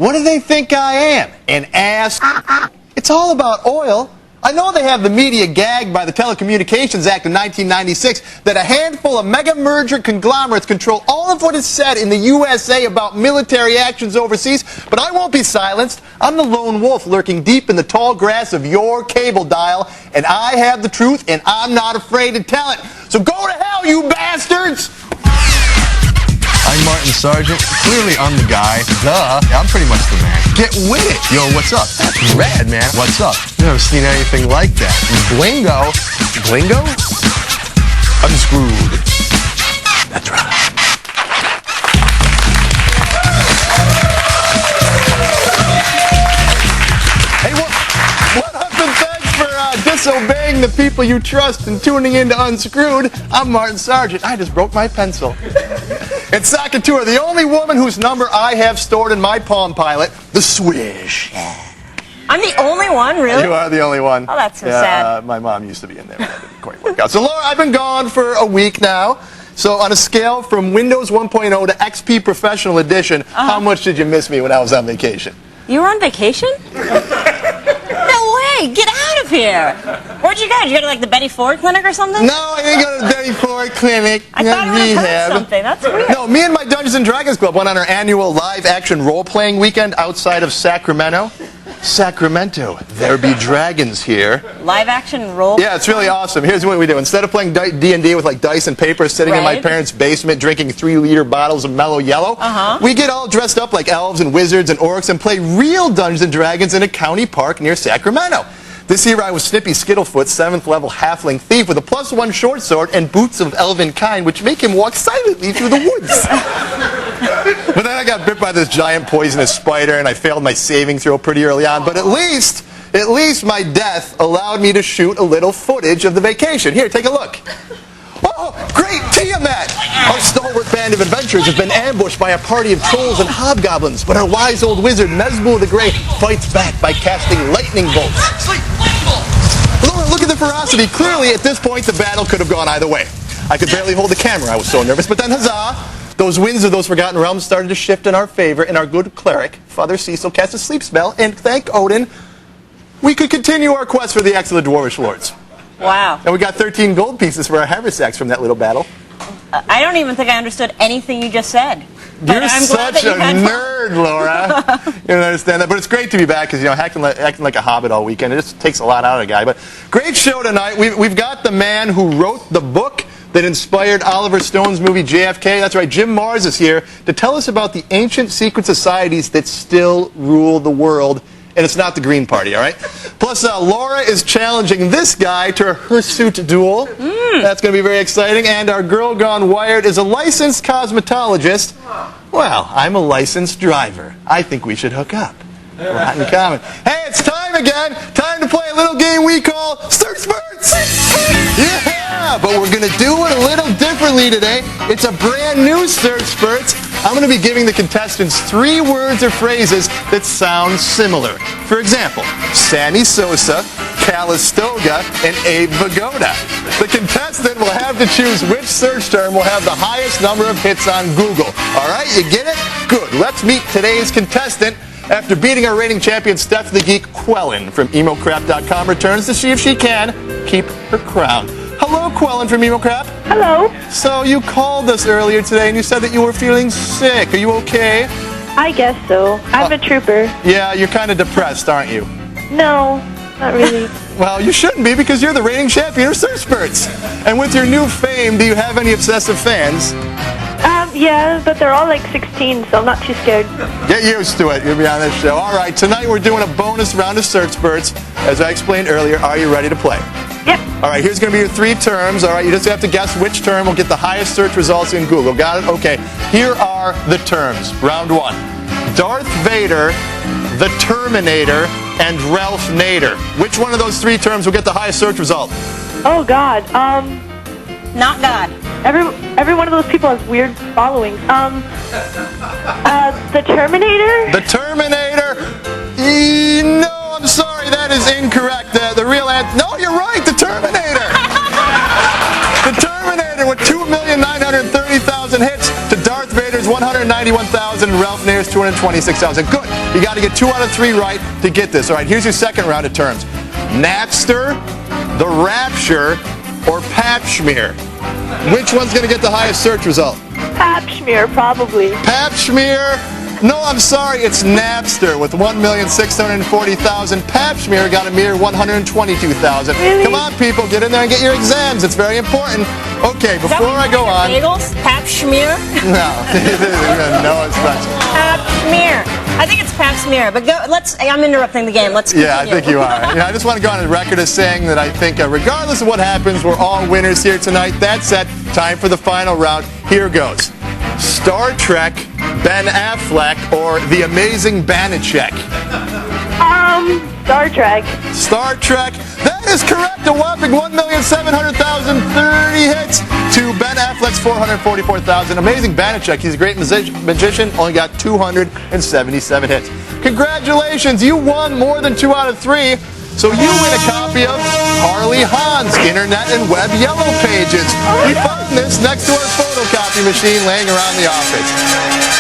What do they think I am? An ass? It's all about oil. I know they have the media gagged by the Telecommunications Act of 1996 that a handful of mega-merger conglomerates control all of what is said in the USA about military actions overseas, but I won't be silenced. I'm the lone wolf lurking deep in the tall grass of your cable dial, and I have the truth, and I'm not afraid to tell it. So go to hell, you bastards! I'm Martin Sargent. Clearly, I'm the guy. Duh. I'm pretty much the man. Get with it. Yo, what's up? That's rad, man. What's up? Never seen anything like that. Blingo. Blingo? Unscrewed. That's right. Hey, what up, and thanks for disobeying the people you trust and tuning in to Unscrewed. I'm Martin Sargent. I just broke my pencil. It's Sacatura, the only woman whose number I have stored in my Palm Pilot, the Swish. I'm the only one, really? You are the only one. Oh, that's so sad. My mom used to be in there, but that didn't quite work out. So, Laura, I've been gone for a week now. So, on a scale from Windows 1.0 to XP Professional Edition, how much did you miss me when I was on vacation? You were on vacation? No way! Get out of here! Where'd you go? Did you go to, like, the Betty Ford Clinic or something? No, I didn't go to the Betty Ford Clinic. I thought I would have heard something. That's weird. No, me and my Dungeons & Dragons Club went on our annual live-action role-playing weekend outside of Sacramento. Sacramento, there be dragons here. Live-action role? Yeah, it's really awesome. Here's what we do. Instead of playing D&D with like dice and paper, sitting in my parents' basement drinking 3-liter bottles of Mellow Yellow, we get all dressed up like elves and wizards and orcs and play real Dungeons & Dragons in a county park near Sacramento. This year I was Snippy Skittlefoot, 7th level halfling thief with a +1 short sword and boots of elven kind, which make him walk silently through the woods. But then I got bit by this giant poisonous spider and I failed my saving throw pretty early on. But at least my death allowed me to shoot a little footage of the vacation. Here, take a look. Oh, great, Tiamat! Our stalwart band of adventurers have been ambushed by a party of trolls and hobgoblins, but our wise old wizard, Mezbul the Grey, fights back by casting lightning bolts. Laura, look at the ferocity. Clearly, at this point, the battle could have gone either way. I could barely hold the camera. I was so nervous. But then, huzzah! Those winds of those forgotten realms started to shift in our favor, and our good cleric, Father Cecil, cast a sleep spell, and thank Odin, we could continue our quest for the Axe of the Dwarvish Lords. Wow. And we got 13 gold pieces for our haversacks from that little battle. I don't even think I understood anything you just said. You're such a nerd, Laura. You don't understand that. But it's great to be back because, you know, acting like a hobbit all weekend, it just takes a lot out of a guy. But great show tonight. We've got the man who wrote the book that inspired Oliver Stone's movie JFK. That's right, Jim Mars is here to tell us about the ancient secret societies that still rule the world. And it's not the Green Party, all right? Plus, Laura is challenging this guy to a hirsute duel. That's going to be very exciting. And our girl gone wired is a licensed cosmetologist. Well, I'm a licensed driver. I think we should hook up. A lot in common. Hey, it's time again. Time to play a little game we call Search Spurts. Yeah, but we're going to do it a little differently today. It's a brand new Search Spurts. I'm going to be giving the contestants 3 words or phrases that sound similar. For example, Sammy Sosa, Calistoga, and Abe Vigoda. The contestant will have to choose which search term will have the highest number of hits on Google. All right, you get it? Good. Let's meet today's contestant. After beating our reigning champion, Steph the Geek Quellen from EmoCrap.com returns to see if she can keep her crown. Hello, Quellen from EmoCrap. Hello. So you called us earlier today and you said that you were feeling sick. Are you okay? I guess so. I'm a trooper. Yeah, you're kind of depressed, aren't you? No, not really. Well, you shouldn't be because you're the reigning champion of Search Spurts. And with your new fame, do you have any obsessive fans? Yeah, but they're all like 16, so I'm not too scared. Get used to it. You'll be on this show. All right, tonight we're doing a bonus round of Search Spurts. As I explained earlier, are you ready to play? Yep. All right, here's going to be your 3 terms. All right, you just have to guess which term will get the highest search results in Google. Got it? Okay. Here are the terms. Round 1. Darth Vader, the Terminator, and Ralph Nader. Which one of those 3 terms will get the highest search result? Oh, God. Not God. Every one of those people has weird followings. The Terminator? The Terminator? No, I'm sorry, that is incorrect. The real answer, no, you're right, the Terminator. The Terminator with 2,930,000 hits to Darth Vader's 191,000 and Ralph Nair's $226,000. Good. You got to get 2 out of 3 right to get this. All right, here's your second round of terms. Napster, The Rapture, or Pap Schmear. Which one's going to get the highest search result? Pap Schmear, probably. Pap Schmear? No, I'm sorry, it's Napster with 1,640,000. Pap Schmear got a mere 122,000. Really? Come on, people, get in there and get your exams. It's very important. Okay, before I go on. Bagels? Pap Schmear? No, no, it's not. Pap Schmear. I think it's Pap Schmear, but I'm interrupting the game. Let's continue. Yeah, I think you are. I just want to go on the record as saying that I think regardless of what happens, we're all winners here tonight. That said, time for the final round. Here goes. Star Trek, Ben Affleck, or The Amazing Banachek? Star Trek. Star Trek. That is correct. A whopping 1,700,030 hits to Ben Affleck's 444,000. Amazing Banachek. He's a great magician. Only got 277 hits. Congratulations. You won more than 2 out of 3. So you win a copy of Harley Hahn's Internet and Web Yellow Pages. We found this next to our photocopy machine laying around the office.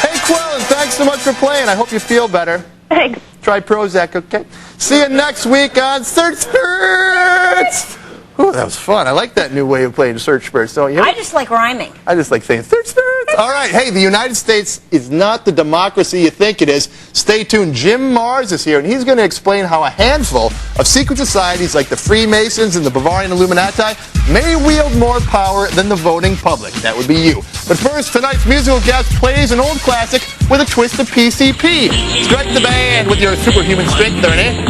Hey, Quellen, thanks so much for playing. I hope you feel better. Thanks. Try Prozac, okay? See you next week on Search Spurts. Ooh, that was fun. I like that new way of playing Search Spurts, don't you? I just like rhyming. I just like saying Search Spurts. All right, hey, the United States is not the democracy you think it is. Stay tuned. Jim Mars is here, and he's going to explain how a handful of secret societies like the Freemasons and the Bavarian Illuminati may wield more power than the voting public. That would be you. But first, tonight's musical guest plays an old classic with a twist of PCP. Strike the band with your superhuman strength, Ernie.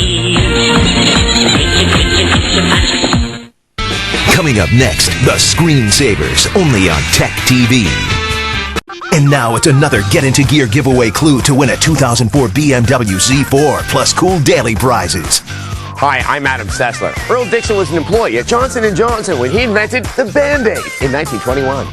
Coming up next, the Screensavers, only on TechTV. And now it's another Get Into Gear giveaway clue to win a 2004 BMW Z4 plus cool daily prizes. Hi, I'm Adam Sessler. Earl Dixon was an employee at Johnson & Johnson when he invented the Band-Aid in 1921.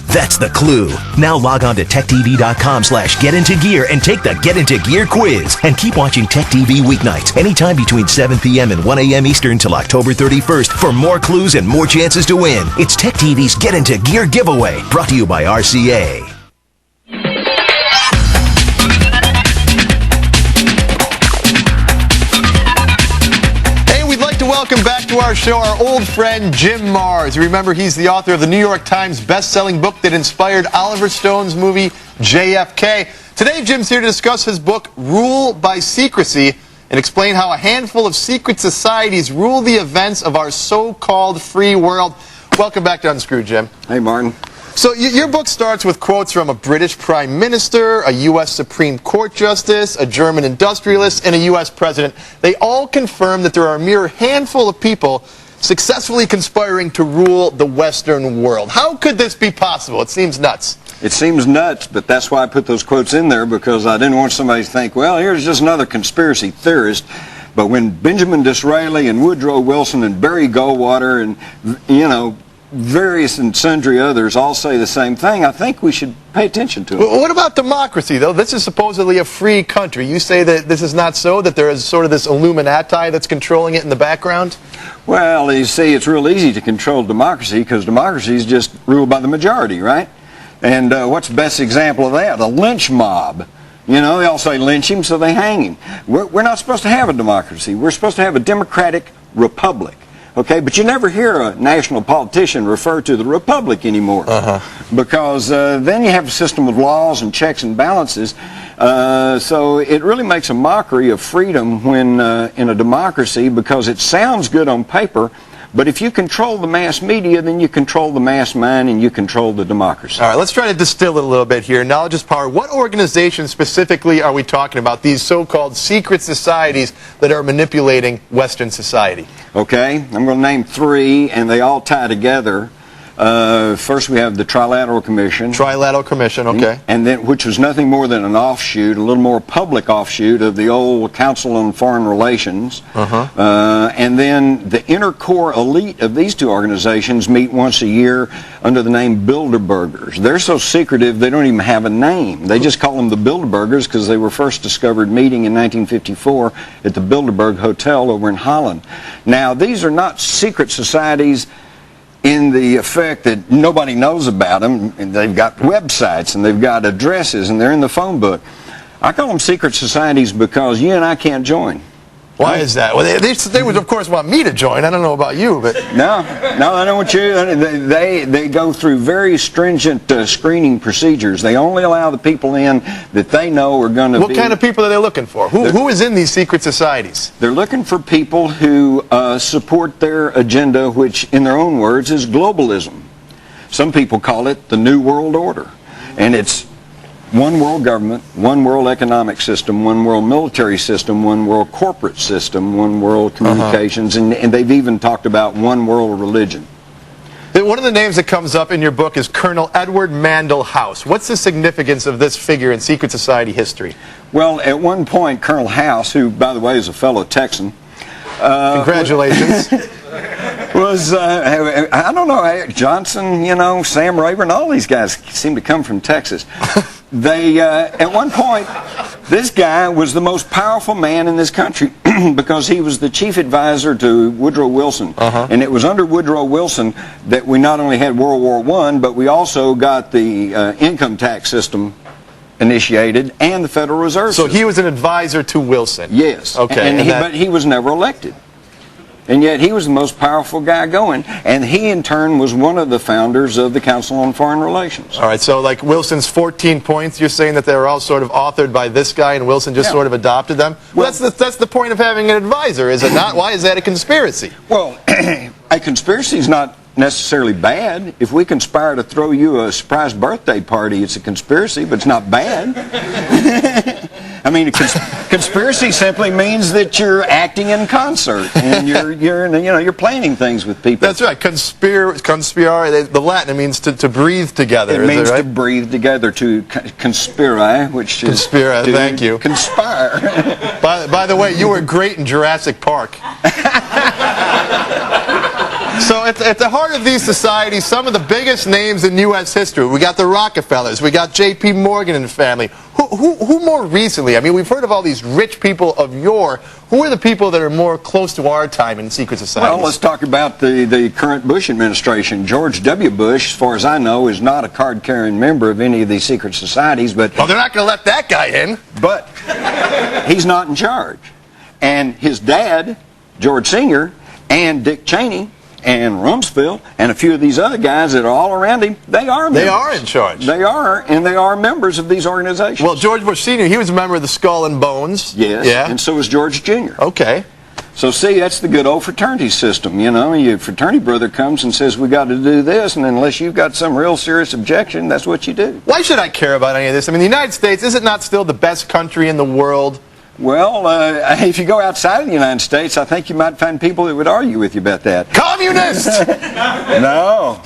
That's the clue. Now log on to techtv.com/getintogear and take the Get Into Gear quiz. And keep watching TechTV weeknights anytime between 7 p.m. and 1 a.m. Eastern till October 31st for more clues and more chances to win. It's TechTV's Get Into Gear giveaway, brought to you by RCA. Welcome back to our show, our old friend Jim Mars. You remember he's the author of the New York Times best-selling book that inspired Oliver Stone's movie JFK. Today, Jim's here to discuss his book, Rule by Secrecy, and explain how a handful of secret societies rule the events of our so-called free world. Welcome back to Unscrewed, Jim. Hey, Martin. So your book starts with quotes from a British Prime Minister, a U.S. Supreme Court Justice, a German industrialist, and a U.S. President. They all confirm that there are a mere handful of people successfully conspiring to rule the Western world. How could this be possible? It seems nuts. It seems nuts, but that's why I put those quotes in there, because I didn't want somebody to think, well, here's just another conspiracy theorist. But when Benjamin Disraeli and Woodrow Wilson and Barry Goldwater and, various and sundry others all say the same thing, I think we should pay attention to it. Well, what about democracy, though? This is supposedly a free country. You say that this is not so, that there is sort of this Illuminati that's controlling it in the background? Well, you see, it's real easy to control democracy because democracy is just ruled by the majority, right? And what's the best example of that? A lynch mob. They all say lynch him, so they hang him. We're not supposed to have a democracy. We're supposed to have a democratic republic. Okay, but you never hear a national politician refer to the republic anymore, because then you have a system of laws and checks and balances. So it really makes a mockery of freedom when in a democracy, because it sounds good on paper, but if you control the mass media, then you control the mass mind and you control the democracy. All right, let's try to distill it a little bit here. Knowledge is power. What organizations specifically are we talking about, these so-called secret societies that are manipulating Western society? Okay, I'm going to name 3, and they all tie together. First, we have the Trilateral Commission. Trilateral Commission, okay. And then, which was nothing more than an offshoot, a little more public offshoot of the old Council on Foreign Relations. And then the inner core elite of these 2 organizations meet once a year under the name Bilderbergers. They're so secretive they don't even have a name. They just call them the Bilderbergers because they were first discovered meeting in 1954 at the Bilderberg Hotel over in Holland. Now, these are not secret societies in the effect that nobody knows about them, and they've got websites and they've got addresses and they're in the phone book. I call them secret societies because you and I can't join. Why is that? Well, they would, of course, want me to join. I don't know about you, but... No, I don't want you. They go through very stringent screening procedures. They only allow the people in that they know are going to be... What kind of people are they looking for? Who is in these secret societies? They're looking for people who support their agenda, which, in their own words, is globalism. Some people call it the New World Order. And it's one world government, one world economic system, one world military system, one world corporate system, one world communications, and they've even talked about one world religion. One of the names that comes up in your book is Colonel Edward Mandell House. What's the significance of this figure in secret society history? Well, at one point, Colonel House, who, by the way, is a fellow Texan... Congratulations. was, I don't know, Eric Johnson, you know, Sam Rayburn, all these guys seem to come from Texas. They, at one point, this guy was the most powerful man in this country because he was the chief advisor to Woodrow Wilson. And it was under Woodrow Wilson that we not only had World War I, but we also got the income tax system initiated and the Federal Reserve So system. he was an advisor to Wilson? Yes. Okay. But he was never elected. And yet he was the most powerful guy going, and he in turn was one of the founders of the Council on Foreign Relations. All right, so like Wilson's 14 points, you're saying that they were all sort of authored by this guy and Wilson just sort of adopted them? Well, that's the point of having an advisor, is it not? Why is that a conspiracy? Well, a conspiracy is not necessarily bad. If we conspire to throw you a surprise birthday party, it's a conspiracy, but it's not bad. I mean, a conspiracy simply means that you're acting in concert and you're planning things with people. That's right. Conspire. The Latin means to breathe together. It means right? to breathe together, to conspire, which is conspire. to thank you. Conspire. By the way, you were great in Jurassic Park. So at the heart of these societies, some of the biggest names in U.S. history. We got the Rockefellers. We got J.P. Morgan and family. Who more recently? I mean, we've heard of all these rich people of yore. Who are the people that are more close to our time in secret societies? Well, let's talk about the current Bush administration. George W. Bush, as far as I know, is not a card-carrying member of any of these secret societies. But well, they're not going to let that guy in. But he's not in charge. And his dad, George Sr., and Dick Cheney, and Rumsfeld, and a few of these other guys that are all around him, they are members. They are in charge. They are, and they are members of these organizations. Well, George Bush Sr., he was a member of the Skull and Bones. Yes, yeah. And so was George Jr. Okay. So see, that's the good old fraternity system, you know. Your fraternity brother comes and says, we got to do this, and unless you've got some real serious objection, that's what you do. Why should I care about any of this? I mean, the United States, is it not still the best country in the world? Well, if you go outside of the United States, I think you might find people that would argue with you about that. Communist! No.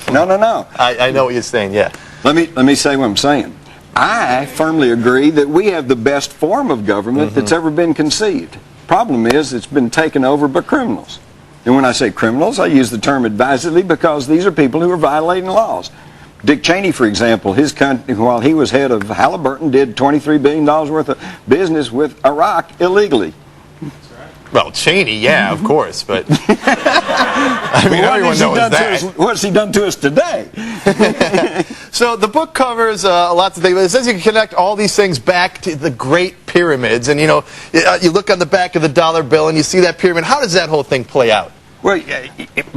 I know what you're saying, yeah. Let me say what I'm saying. I firmly agree that we have the best form of government that's ever been conceived. Problem is, it's been taken over by criminals. And when I say criminals, I use the term advisedly because these are people who are violating laws. Dick Cheney, for example, his country, while he was head of Halliburton, did $23 billion worth of business with Iraq illegally. Well, Cheney, yeah, of course, but I mean, everyone knows that. What's he done to us today? So the book covers lots of things. It says you can connect all these things back to the Great Pyramids, and you know, you look on the back of the dollar bill and you see that pyramid. How does that whole thing play out? Well,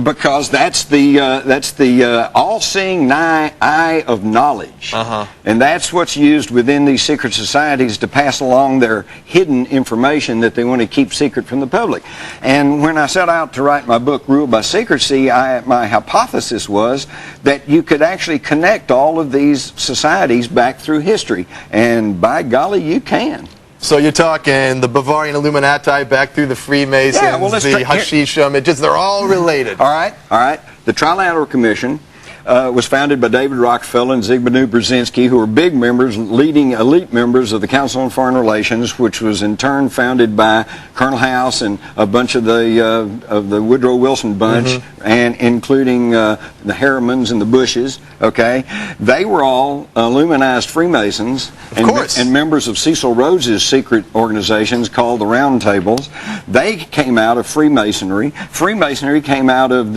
because that's the all-seeing eye of knowledge, and that's what's used within these secret societies to pass along their hidden information that they want to keep secret from the public. And when I set out to write my book, Ruled by Secrecy, my hypothesis was that you could actually connect all of these societies back through history, and by golly, you can. So you're talking the Bavarian Illuminati back through the Freemasons, the Hashishim, they're all related. All right. The Trilateral Commission was founded by David Rockefeller and Zygmunt Brzezinski, who were big members, leading elite members of the Council on Foreign Relations, which was in turn founded by Colonel House and a bunch of the Woodrow Wilson bunch, and including the Harrimans and the Bushes. Okay, they were all Illuminized Freemasons and members of Cecil Rhodes's secret organizations called the Round Tables. They came out of Freemasonry. Freemasonry came out of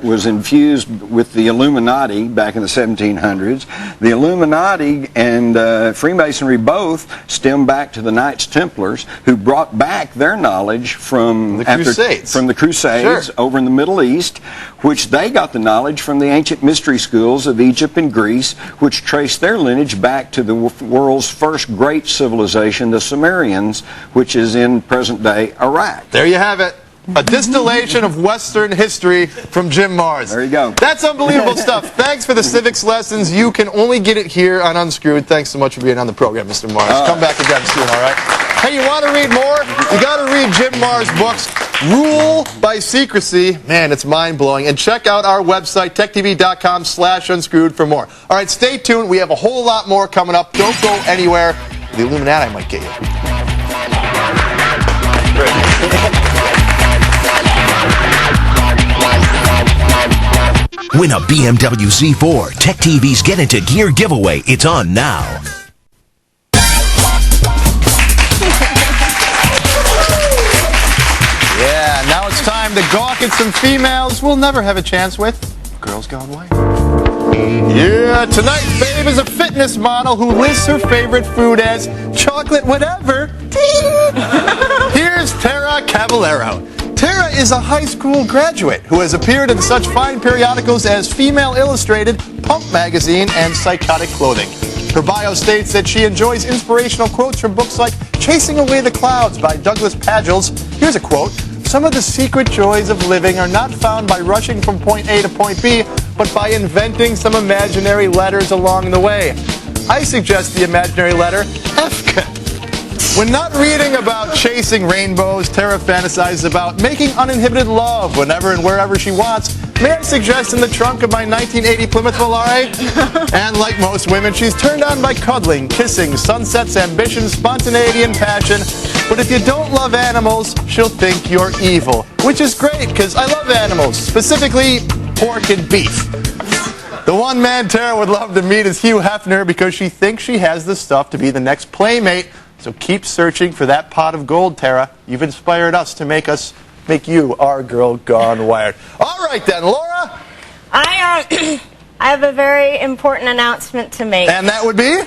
was infused with the Illuminati Illuminati back in the 1700s. The Illuminati and Freemasonry both stem back to the Knights Templars, who brought back their knowledge from the Crusades. From the Crusades over in the Middle East, which they got the knowledge from the ancient mystery schools of Egypt and Greece, which traced their lineage back to the world's first great civilization, the Sumerians, which is in present-day Iraq. There you have it. A distillation of Western history from Jim Mars. There you go. That's unbelievable stuff. Thanks for the civics lessons. You can only get it here on Unscrewed. Thanks so much for being on the program, Mr. Mars. Come back again soon, all right? Hey, you want to read more? You got to read Jim Mars' books, Rule by Secrecy. Man, it's mind-blowing. And check out our website, techtv.com/unscrewed for more. All right, stay tuned. We have a whole lot more coming up. Don't go anywhere. The Illuminati might get you. Win a BMW Z4. TechTV's Get Into Gear giveaway. It's on now. Yeah, now it's time to gawk at some females we'll never have a chance with. Girls Gone White. Yeah, tonight Babe is a fitness model who lists her favorite food as chocolate whatever. Here's Tara Cavallero. Tara is a high school graduate who has appeared in such fine periodicals as Female Illustrated, Pump Magazine, and Psychotic Clothing. Her bio states that she enjoys inspirational quotes from books like Chasing Away the Clouds by Douglas Padgels. Here's a quote. Some of the secret joys of living are not found by rushing from point A to point B, but by inventing some imaginary letters along the way. I suggest the imaginary letter F. When not reading about chasing rainbows, Tara fantasizes about making uninhibited love whenever and wherever she wants. May I suggest in the trunk of my 1980 Plymouth Volare? And like most women, she's turned on by cuddling, kissing, sunsets, ambition, spontaneity, and passion. But if you don't love animals, she'll think you're evil. Which is great, because I love animals, specifically pork and beef. The one man Tara would love to meet is Hugh Hefner, because she thinks she has the stuff to be the next Playmate. So keep searching for that pot of gold, Tara. You've inspired us to make you our girl gone wired. All right then, Laura. I have a very important announcement to make. And that would be?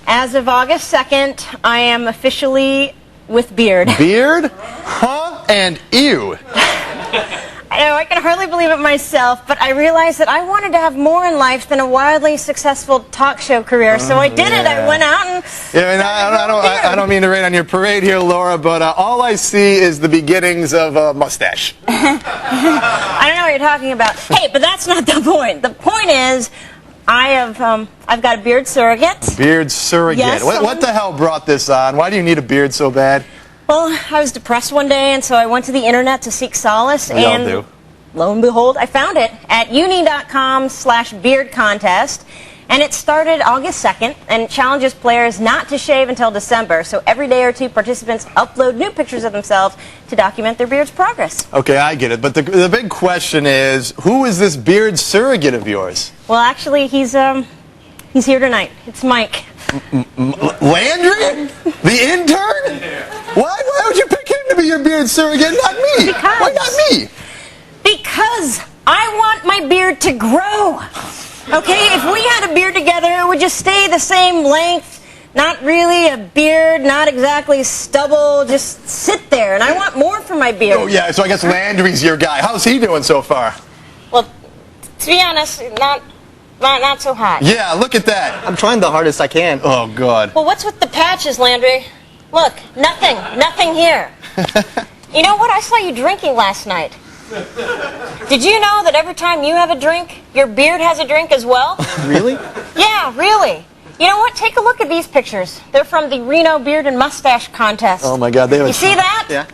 As of August 2nd, I am officially with beard. Beard? Huh? And ew. I know, I can hardly believe it myself, but I realized that I wanted to have more in life than a wildly successful talk show career, so I did it. I went out and... Yeah, and I don't mean to rain on your parade here, Laura, but all I see is the beginnings of a mustache. I don't know what you're talking about. Hey, but that's not the point. The point is, I've got a beard surrogate. Beard surrogate. Yes, what the hell brought this on? Why do you need a beard so bad? Well, I was depressed one day, and so I went to the internet to seek solace, We all and do. lo and behold, I found it at uni.com/beard contest, and it started August 2nd, and it challenges players not to shave until December, so every day or two, participants upload new pictures of themselves to document their beard's progress. Okay, I get it, but the big question is, who is this beard surrogate of yours? Well, actually, he's here tonight. It's Mike. Landry? The intern? Why would you pick him to be your beard surrogate, not me? Because. Why not me? Because I want my beard to grow. Okay, if we had a beard together, it would just stay the same length. Not really a beard, not exactly stubble, just sit there. And I want more for my beard. Oh, yeah, so I guess Landry's your guy. How's he doing so far? Well, to be honest, not so hot. Yeah, look at that. I'm trying the hardest I can. Oh, God. Well, what's with the patches, Landry? Look, nothing here. You know what? I saw you drinking last night. Did you know that every time you have a drink, your beard has a drink as well? Really? Yeah, really. You know what? Take a look at these pictures. They're from the Reno Beard and Mustache Contest. Oh, my God. They have You see that? Yeah.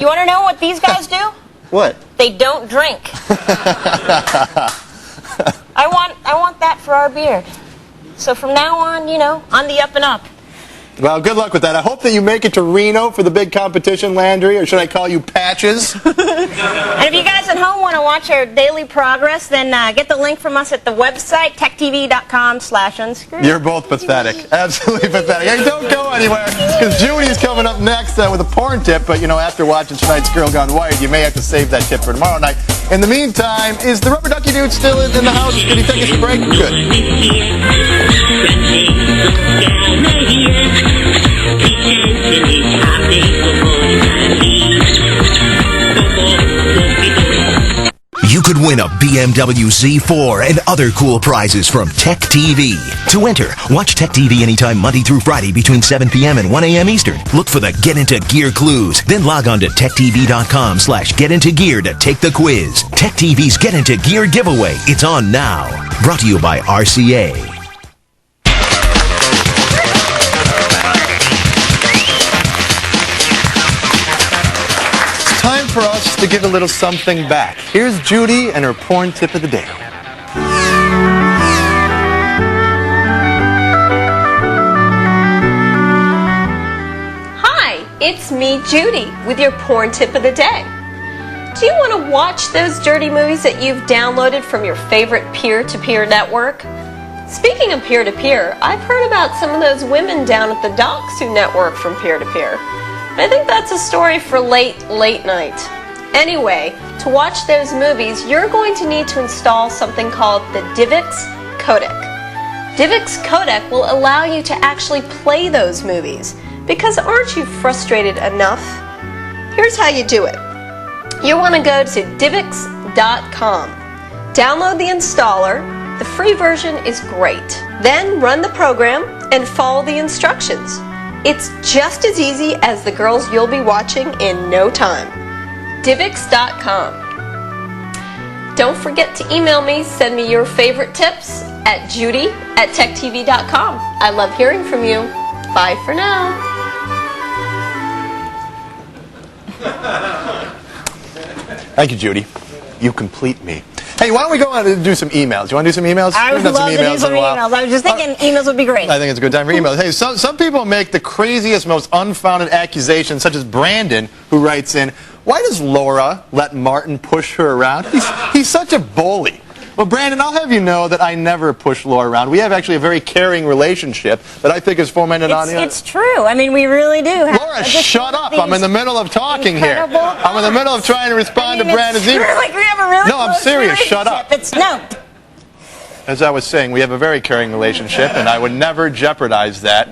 You want to know what these guys do? What? They don't drink. I want that for our beard. So from now on, on the up and up. Well, good luck with that. I hope that you make it to Reno for the big competition, Landry, or should I call you Patches? And if you guys at home want to watch our daily progress, then get the link from us at the website, techtv.com/unscrewed. You're both pathetic. Absolutely pathetic. Hey, don't go anywhere, because Judy's coming up next with a porn tip, but, you know, after watching tonight's Girl Gone Wild, you may have to save that tip for tomorrow night. In the meantime, is the rubber ducky dude still in the house? Did he take us a break? Good. You could win a BMW Z4 and other cool prizes from TechTV. To enter, watch TechTV anytime Monday through Friday between 7 p.m. and 1 a.m. Eastern. Look for the Get Into Gear clues. Then log on to techtv.com/getintogear to take the quiz. TechTV's Get Into Gear giveaway. It's on now. Brought to you by RCA. Time for us to give a little something back. Here's Judy and her porn tip of the day. Hi, it's me, Judy, with your porn tip of the day. Do you want to watch those dirty movies that you've downloaded from your favorite peer-to-peer network? Speaking of peer-to-peer, I've heard about some of those women down at the docks who network from peer-to-peer. I think that's a story for late night. Anyway, to watch those movies, you're going to need to install something called the DivX codec. DivX codec will allow you to actually play those movies. Because aren't you frustrated enough? Here's how you do it. You want to go to DivX.com. Download the installer. The free version is great. Then run the program and follow the instructions. It's just as easy as the girls you'll be watching in no time. Divx.com. Don't forget to email me, send me your favorite tips at judy@techtv.com. I love hearing from you. Bye for now. Thank you, Judy. You complete me. Hey, why don't we go on and do some emails? You want to do some emails? I would We've done love to do some emails. I was just thinking emails would be great. I think it's a good time for emails. Hey, some people make the craziest, most unfounded accusations, such as Brandon, who writes in, why does Laura let Martin push her around? He's such a bully. Well, Brandon, I'll have you know that I never push Laura around. We have actually a very caring relationship that I think is fomented on you. It's true. I mean, we really do. Laura, shut up. I'm in the middle of talking here. I'm in the middle of trying to respond to Brandon's email. Like we have a really No, I'm serious. Shut up. No. As I was saying, we have a very caring relationship, and I would never jeopardize that.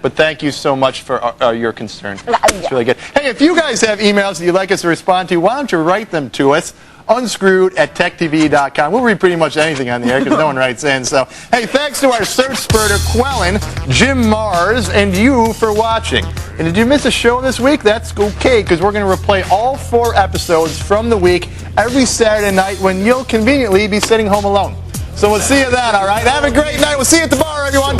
But thank you so much for your concern. It's really good. Hey, if you guys have emails that you'd like us to respond to, why don't you write them to us? Unscrewed@techtv.com. We'll read pretty much anything on the air because no one writes in. So, hey, thanks to our search spurter, Quellen, Jim Mars, and you for watching. And did you miss a show this week? That's okay, because we're going to replay all 4 episodes from the week every Saturday night when you'll conveniently be sitting home alone. So we'll see you then, all right? Have a great night. We'll see you at the bar, everyone.